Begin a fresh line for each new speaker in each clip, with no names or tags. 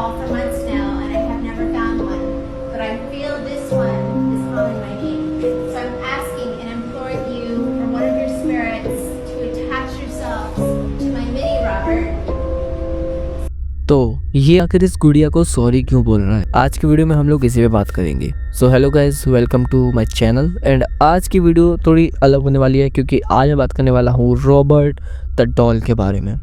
doll for months now, and I have never found one. But I feel this one is calling my name. So I'm asking and imploring you, or one of your spirits, to attach yourselves to my mini Robert.
तो ये आखिर इस गुड़िया को sorry क्यों बोल रहा है, आज की वीडियो में हम लोग इसी पे बात करेंगे। So hello guys, welcome to my channel. And आज की वीडियो थोड़ी अलग होने वाली है क्योंकि आज मैं बात करने वाला हूँ रॉबर्ट द डॉल के बारे में।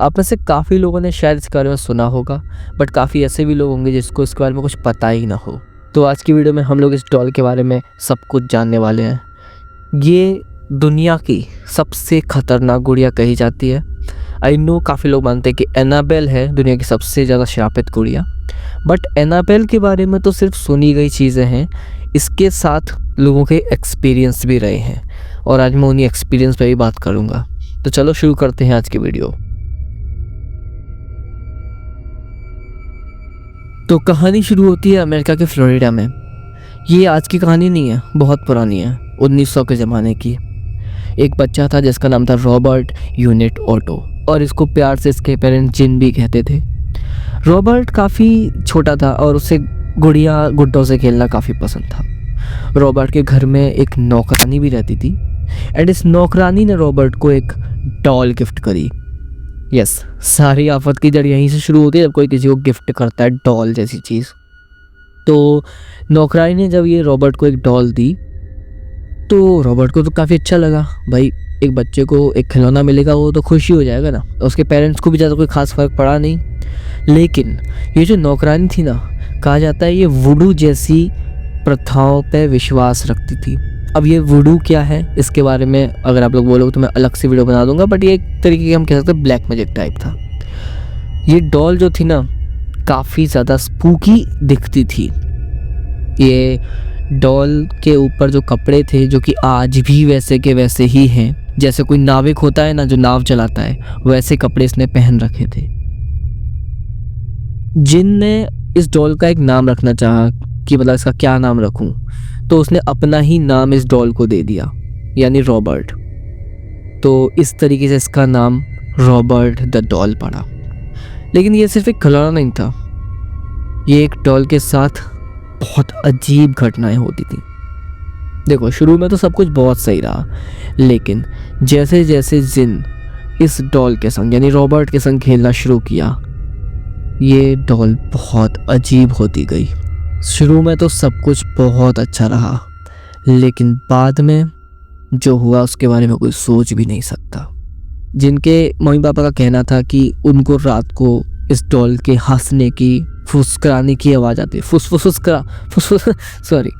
आप में से काफ़ी लोगों ने शायद इसके बारे में सुना होगा, बट काफ़ी ऐसे भी लोग होंगे जिसको इसके बारे में कुछ पता ही ना हो। तो आज की वीडियो में हम लोग इस डॉल के बारे में सब कुछ जानने वाले हैं। ये दुनिया की सबसे ख़तरनाक गुड़िया कही जाती है। आई नो काफ़ी लोग मानते हैं कि एनाबेल है दुनिया की सबसे ज़्यादा श्रापित गुड़िया, बट एनाबेल के बारे में तो सिर्फ सुनी गई चीज़ें हैं, इसके साथ लोगों के एक्सपीरियंस भी रहे हैं और आज मैं उन्हीं एक्सपीरियंस पे भी बात करूँगा। तो चलो शुरू करते हैं आज की वीडियो। तो कहानी शुरू होती है अमेरिका के फ्लोरिडा में। ये आज की कहानी नहीं है, बहुत पुरानी है, 1900 के ज़माने की। एक बच्चा था जिसका नाम था रॉबर्ट यूनिट ऑटो, और इसको प्यार से इसके पेरेंट्स जिन भी कहते थे। रॉबर्ट काफ़ी छोटा था और उसे गुड़िया गुड्डों से खेलना काफ़ी पसंद था। रॉबर्ट के घर में एक नौकरानी भी रहती थी, एंड इस नौकरानी ने रॉबर्ट को एक डॉल गिफ्ट करी। यस, सारी आफत की जड़ यहीं से शुरू होती है जब कोई किसी को गिफ्ट करता है डॉल जैसी चीज़। तो नौकरानी ने जब ये रॉबर्ट को एक डॉल दी तो रॉबर्ट को तो काफ़ी अच्छा लगा। भाई, एक बच्चे को एक खिलौना मिलेगा, वो तो खुशी हो जाएगा ना। उसके पेरेंट्स को भी ज़्यादा कोई खास फ़र्क पड़ा नहीं। लेकिन ये जो नौकरानी थी ना, कहा जाता है ये वुडू जैसी प्रथाओं पे विश्वास रखती थी। अब ये वुडू क्या है इसके बारे में अगर आप लोग बोलोगे तो मैं अलग से वीडियो बना दूंगा, बट ये एक तरीके की हम कह सकते हैं ब्लैक मैजिक टाइप था। ये डॉल जो थी ना, काफ़ी ज़्यादा स्पूकी दिखती थी। ये डॉल के ऊपर जो कपड़े थे, जो कि आज भी वैसे के वैसे ही हैं, जैसे कोई नाविक होता है ना जो नाव चलाता है, वैसे कपड़े इसने पहन रखे थे। जिन ने इस डॉल का एक नाम रखना चाहा कि मतलब इसका क्या नाम रखूं, तो उसने अपना ही नाम इस डॉल को दे दिया, यानी रॉबर्ट। तो इस तरीके से इसका नाम रॉबर्ट द डॉल पड़ा। लेकिन ये सिर्फ एक खिलौना नहीं था, ये एक डॉल के साथ बहुत अजीब घटनाएं होती थी। देखो, शुरू में तो सब कुछ बहुत सही रहा, लेकिन जैसे जैसे जिन इस डॉल के संग यानी रॉबर्ट के संग खेलना शुरू किया, ये डॉल बहुत अजीब होती गई। शुरू में तो सब कुछ बहुत अच्छा रहा, लेकिन बाद में जो हुआ उसके बारे में कोई सोच भी नहीं सकता। जिनके मम्मी पापा का कहना था कि उनको रात को इस डॉल के हंसने की, फुसकराने की आवाज़ आती, सॉरी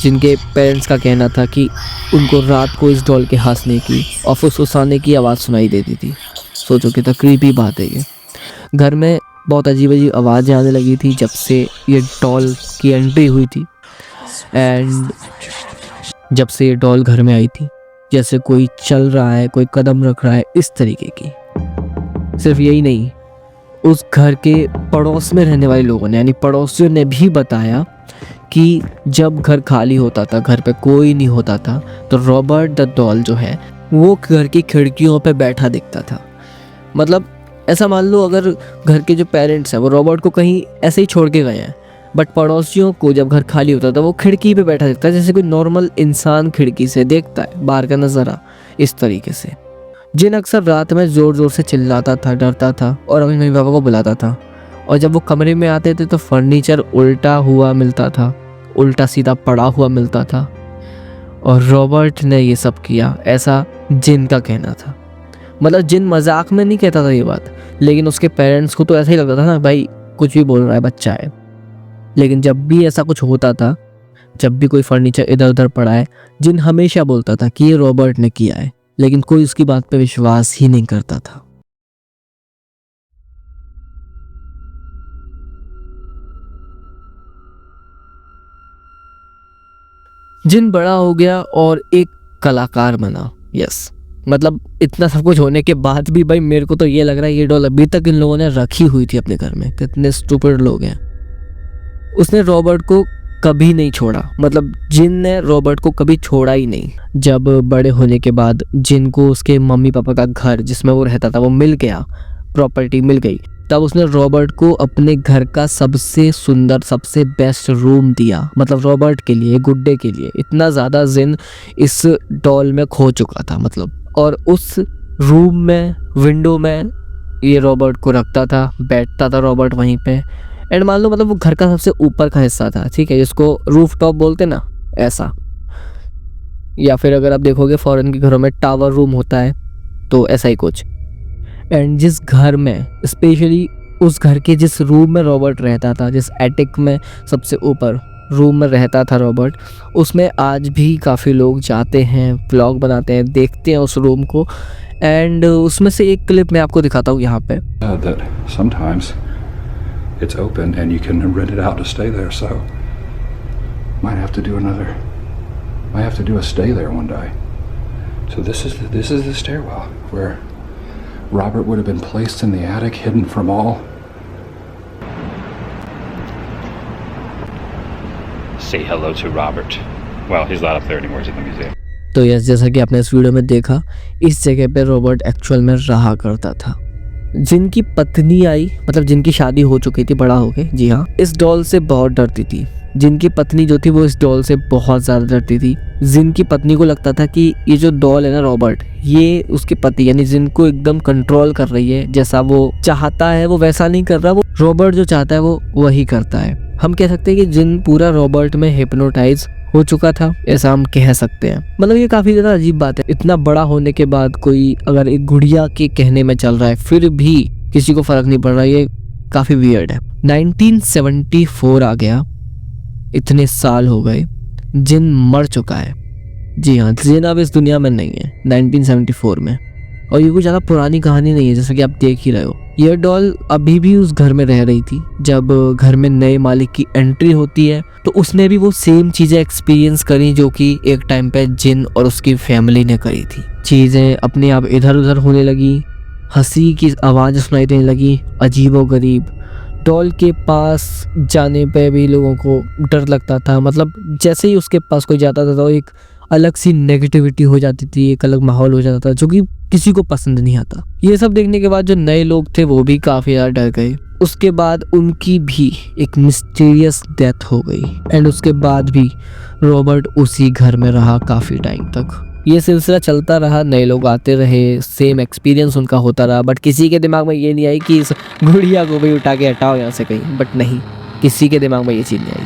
जिनके पेरेंट्स का कहना था कि उनको रात को इस डॉल के हंसने की और फुसफुसाने की आवाज़ सुनाई देती थी। सोचो कि तकरीबी बात है ये। घर में बहुत अजीब अजीब आवाज़ें आने लगी थी जब से ये डॉल की एंट्री हुई थी, एंड जब से ये डॉल घर में आई थी, जैसे कोई चल रहा है, कोई कदम रख रहा है, इस तरीके की। सिर्फ यही नहीं, उस घर के पड़ोस में रहने वाले लोगों ने यानी पड़ोसियों ने भी बताया कि जब घर खाली होता था, घर पे कोई नहीं होता था, तो रॉबर्ट द डॉल जो है वो घर की खिड़कियों पे बैठा दिखता था। मतलब ऐसा मान लो, अगर घर के जो पेरेंट्स हैं वो रॉबर्ट को कहीं ऐसे ही छोड़ के गए हैं, बट पड़ोसियों को जब घर खाली होता था वो खिड़की पे बैठा दिखता है, जैसे कोई नॉर्मल इंसान खिड़की से देखता है बाहर का नज़ारा, इस तरीके से। जिन अक्सर रात में ज़ोर ज़ोर से चिल्लाता था, डरता था और अपने मम्मी पापा को बुलाता था, और जब वो कमरे में आते थे तो फर्नीचर उल्टा हुआ मिलता था, उल्टा सीधा पड़ा हुआ मिलता था, और रॉबर्ट ने ये सब किया, ऐसा जिन का कहना था। मतलब जिन मजाक में नहीं कहता था ये बात, लेकिन उसके पेरेंट्स को तो ऐसा ही लगता था ना, भाई कुछ भी बोल रहा है, बच्चा है। लेकिन जब भी ऐसा कुछ होता था, जब भी कोई फर्नीचर इधर उधर पड़ा है, जिन हमेशा बोलता था कि ये रॉबर्ट ने किया है, लेकिन कोई उसकी बात पे विश्वास ही नहीं करता था। जिन बड़ा हो गया और एक कलाकार बना। यस, मतलब इतना सब कुछ होने के बाद भी भाई मेरे को तो ये लग रहा है ये डॉल अभी तक इन लोगों ने रखी हुई थी अपने घर में। कितने स्टूपिड लोग हैं। उसने रॉबर्ट को कभी नहीं छोड़ा, मतलब जिन ने रॉबर्ट को कभी छोड़ा ही नहीं। जब बड़े होने के बाद जिन को उसके मम्मी पापा का घर जिसमें वो रहता था वो मिल गया, प्रॉपर्टी मिल गई, तब उसने रॉबर्ट को अपने घर का सबसे सुंदर सबसे बेस्ट रूम दिया, मतलब रॉबर्ट के लिए, गुड्डे के लिए। इतना ज़्यादा जिन इस डॉल में खो चुका था मतलब। और उस रूम में विंडो में ये रॉबर्ट को रखता था, बैठता था रॉबर्ट वहीं पे। एंड मान लो मतलब वो घर का सबसे ऊपर का हिस्सा था, ठीक है, जिसको रूफ टॉप बोलते ना, ऐसा। या फिर अगर आप देखोगे फॉरेन के घरों में टावर रूम होता है, तो ऐसा ही कुछ। एंड जिस घर में, स्पेशली उस घर के जिस रूम में रॉबर्ट रहता था, जिस एटिक में सबसे ऊपर रूम में रहता था रॉबर्ट, उसमें आज भी काफ़ी लोग जाते हैं, व्लॉग बनाते हैं, देखते हैं उस रूम को। एंड उसमें से एक क्लिप मैं आपको दिखाता हूँ यहाँ पे।
That sometimes it's open and you can rent it out to stay there, so might have to do a stay there one day. So this is the stairwell where Robert would have been placed in the attic, hidden from all.
Say hello to Robert. Well, he's not up there anymore. He's in the museum.
तो yes, जैसा कि आपने इस video में देखा, इस जगह पे रॉबर्ट एक्चुअल में रहा करता था। जिनकी पत्नी आई, मतलब जिनकी शादी हो चुकी थी, बड़ा हो गए, जी हाँ, इस डॉल से बहुत डरती थी। जिनकी पत्नी जो थी वो इस डॉल से बहुत ज़्यादा डरती थी। जिनकी पत्नी को लगता था कि ये जो डॉल है ना रॉबर्ट, ये उसके पति यानी जिनको एकदम कंट्रोल कर रही है, जैसा वो चाहता है वो वैसा नहीं कर रहा, वो रॉबर्ट जो चाहता है वो वही करता है। हम कह सकते हैं कि जिन पूरा रॉबर्ट में हिप्नोटाइज हो चुका था, ऐसा हम कह सकते हैं। मतलब ये काफ़ी ज़्यादा अजीब बात है, इतना बड़ा होने के बाद कोई अगर एक गुड़िया के कहने में चल रहा है फिर भी किसी को फ़र्क नहीं पड़ रहा, ये काफ़ी वियर्ड है। 1974 आ गया, इतने साल हो गए, जिन मर चुका है। जी हाँ, जिन अब इस दुनिया में नहीं है 1974 में। और ये कोई ज़्यादा पुरानी कहानी नहीं है, जैसा कि आप देख ही रहे हो। ये डॉल अभी भी उस घर में रह रही थी। जब घर में नए मालिक की एंट्री होती है तो उसने भी वो सेम चीज़ें एक्सपीरियंस करी जो कि एक टाइम पे जिन और उसकी फैमिली ने करी थी। चीज़ें अपने आप इधर उधर होने लगी, हंसी की आवाज़ सुनाई देने लगी, अजीबोगरीब। डॉल के पास जाने पे भी लोगों को डर लगता था, मतलब जैसे ही उसके पास कोई जाता था तो एक अलग सी नेगेटिविटी हो जाती थी, एक अलग माहौल हो जाता था जो कि किसी को पसंद नहीं आता। ये सब देखने के बाद जो नए लोग थे वो भी काफ़ी ज़्यादा डर गए। उसके बाद उनकी भी एक मिस्टीरियस डेथ हो गई। एंड उसके बाद भी रॉबर्ट उसी घर में रहा काफ़ी टाइम तक। ये सिलसिला चलता रहा, नए लोग आते रहे, सेम एक्सपीरियंस उनका होता रहा। बट किसी के दिमाग में ये नहीं आई कि इस गुड़िया को भी उठा के हटाओ यहाँ से कहीं। बट नहीं, किसी के दिमाग में ये चीज़ नहीं आई।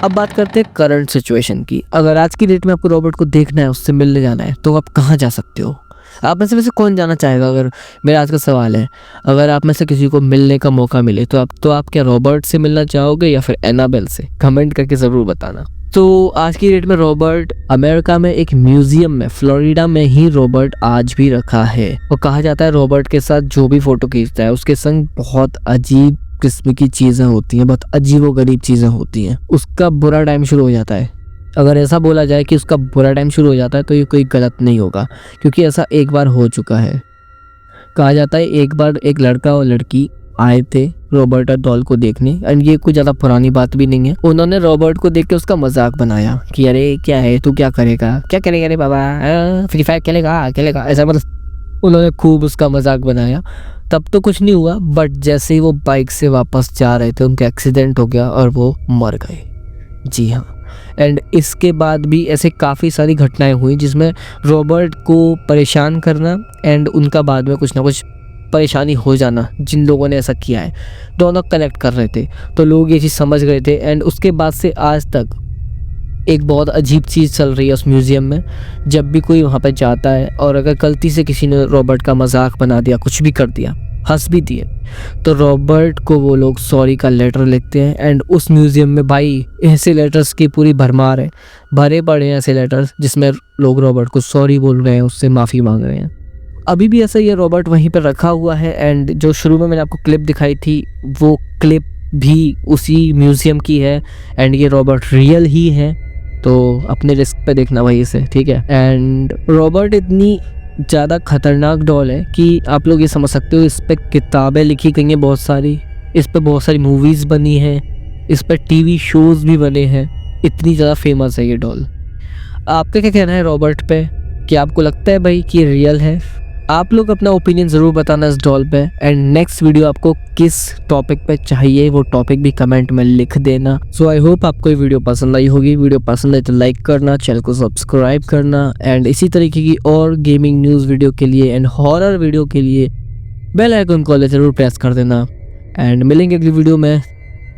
अब बात करते हैं करंट सिचुएशन की। अगर आज की डेट में आपको रॉबर्ट को देखना है, उससे मिलने जाना है, तो आप कहाँ जा सकते हो? आप में से वैसे कौन जाना चाहेगा? अगर मेरा आज का सवाल है, अगर आप में से किसी को मिलने का मौका मिले तो आप क्या रॉबर्ट से मिलना चाहोगे या फिर एनाबेल से? कमेंट करके ज़रूर बताना। तो आज की डेट में रॉबर्ट अमेरिका में एक म्यूजियम में, फ्लोरिडा में ही रॉबर्ट आज भी रखा है। और कहा जाता है रॉबर्ट के साथ जो भी फोटो खींचता है उसके संग बहुत अजीब किस्म की चीज़ें होती हैं, बहुत अजीबोगरीब चीज़ें होती हैं। उसका बुरा टाइम शुरू हो जाता है। अगर ऐसा बोला जाए कि उसका बुरा टाइम शुरू हो जाता है तो ये कोई गलत नहीं होगा, क्योंकि ऐसा एक बार हो चुका है। कहा जाता है एक बार एक लड़का और लड़की आए थे रॉबर्ट और डॉल को देखने। एंड ये कोई ज़्यादा पुरानी बात भी नहीं है। उन्होंने रॉबर्ट को देख के उसका मजाक बनाया कि अरे क्या है, तू क्या करेगा, क्या करेगा रे बाबा, फ्री फायर खेलेगा, ऐसा। मतलब उन्होंने खूब उसका मजाक बनाया। तब तो कुछ नहीं हुआ, बट जैसे ही वो बाइक से वापस जा रहे थे उनका एक्सीडेंट हो गया और वो मर गए। जी हाँ। एंड इसके बाद भी ऐसे काफ़ी सारी घटनाएं हुई जिसमें रॉबर्ट को परेशान करना एंड उनका बाद में कुछ ना कुछ परेशानी हो जाना, जिन लोगों ने ऐसा किया है दोनों कनेक्ट कर रहे थे। तो लोग ये चीज़ समझ गए थे। एंड उसके बाद से आज तक एक बहुत अजीब चीज़ चल रही है उस म्यूज़ियम में। जब भी कोई वहाँ पे जाता है और अगर गलती से किसी ने रॉबर्ट का मजाक बना दिया, कुछ भी कर दिया, हंस भी दिए, तो रॉबर्ट को वो लोग सॉरी का लेटर लिखते हैं। एंड उस म्यूज़ियम में भाई ऐसे लेटर्स की पूरी भरमार है, भरे पड़े हैं ऐसे लेटर्स जिसमें लोग रॉबर्ट को सॉरी बोल रहे हैं, उससे माफ़ी मांग रहे हैं। अभी भी ऐसा ये रॉबर्ट वहीं पर रखा हुआ है। एंड जो शुरू में मैंने आपको क्लिप दिखाई थी वो क्लिप भी उसी म्यूज़ियम की है। एंड ये रॉबर्ट रियल ही है, तो अपने रिस्क पे देखना वहीं से, ठीक है। एंड रॉबर्ट इतनी ज़्यादा खतरनाक डॉल है कि आप लोग ये समझ सकते हो, इस पर किताबें लिखी गई हैं बहुत सारी, इस पर बहुत सारी मूवीज़ बनी हैं, इस पर टीवी शोज़ भी बने हैं। इतनी ज़्यादा फेमस है ये डॉल। आपका क्या कहना है रॉबर्ट पे? क्या आपको लगता है भाई कि ये रियल है? आप लोग अपना ओपिनियन ज़रूर बताना इस डॉल पे, एंड नेक्स्ट वीडियो आपको किस टॉपिक पे चाहिए वो टॉपिक भी कमेंट में लिख देना। सो आई होप आपको ये वीडियो पसंद आई होगी। वीडियो पसंद है तो लाइक करना, चैनल को सब्सक्राइब करना, एंड इसी तरीके की और गेमिंग न्यूज़ वीडियो के लिए एंड हॉरर वीडियो के लिए बेल आइकन को ज़रूर प्रेस कर देना। एंड मिलेंगे अगली वीडियो में,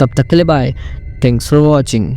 तब तक के लिए बाय। Thanks for watching.